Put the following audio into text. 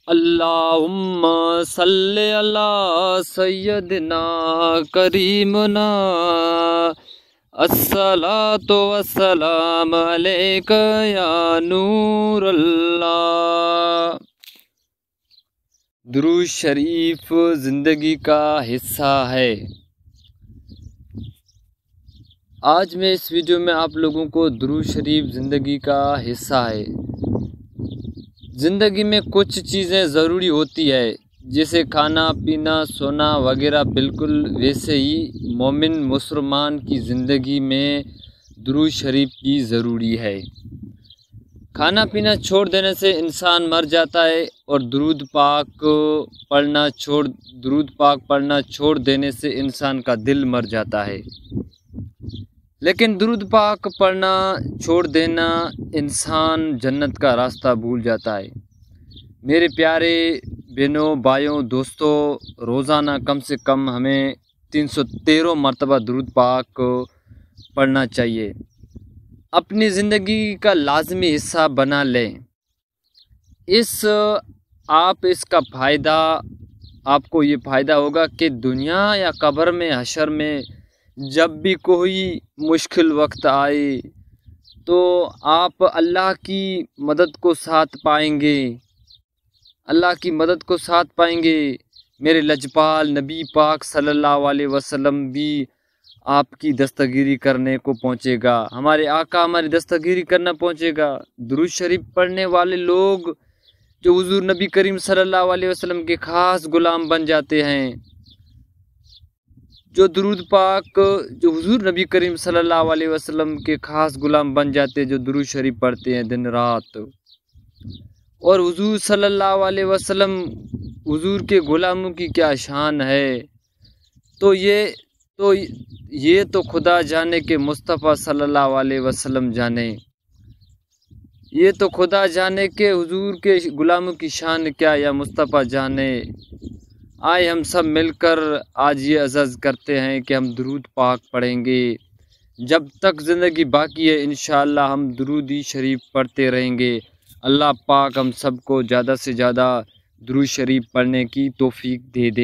اللہم صلی علی سیدنا کریمنا الصلاۃ والسلام علیک یا نور اللہ۔ درود شریف زندگی کا حصہ ہے۔ آج میں اس ویڈیو میں آپ لوگوں کو درود شریف زندگی کا حصہ ہے۔ زندگی میں کچھ چیزیں ضروری ہوتی ہے، جیسے کھانا پینا سونا وغیرہ، بالکل ویسے ہی مومن مسلمان کی زندگی میں درود شریف کی ضروری ہے۔ کھانا پینا چھوڑ دینے سے انسان مر جاتا ہے، اور درود پاک پڑھنا چھوڑ دینے سے انسان کا دل مر جاتا ہے۔ لیکن درود پاک پڑھنا چھوڑ دینا انسان جنت کا راستہ بھول جاتا ہے۔ میرے پیارے بہنوں بھائیوں دوستوں، روزانہ کم سے کم ہمیں 313 مرتبہ درود پاک پڑھنا چاہیے۔ اپنی زندگی کا لازمی حصہ بنا لیں۔ اس کا فائدہ آپ کو یہ فائدہ ہوگا کہ دنیا یا قبر میں حشر میں جب بھی کوئی مشکل وقت آئے تو آپ اللہ کی مدد کو ساتھ پائیں گے، میرے لجپال نبی پاک صلی اللہ علیہ وسلم بھی آپ کی دستگیری کرنے کو پہنچے گا، ہمارے آقا ہماری دستگیری کرنا پہنچے گا۔ درود شریف پڑھنے والے لوگ جو حضور نبی کریم صلی اللہ علیہ وسلم کے خاص غلام بن جاتے ہیں، جو حضور نبی کریم صلی اللہ علیہ وسلم کے خاص غلام بن جاتے ہیں، جو درود شریف پڑھتے ہیں دن رات۔ اور حضور صلی اللہ علیہ وسلم، حضور کے غلاموں کی کیا شان ہے، تو یہ تو خدا جانے کہ مصطفیٰ صلی اللہ علیہ وسلم جانے، یہ تو خدا جانے کہ حضور کے غلاموں کی شان کیا یا مصطفیٰ جانے۔ آئے ہم سب مل کر آج یہ عزم کرتے ہیں کہ ہم درود پاک پڑھیں گے، جب تک زندگی باقی ہے انشاءاللہ ہم درود شریف پڑھتے رہیں گے۔ اللہ پاک ہم سب کو زیادہ سے زیادہ درود شریف پڑھنے کی توفیق دے دے۔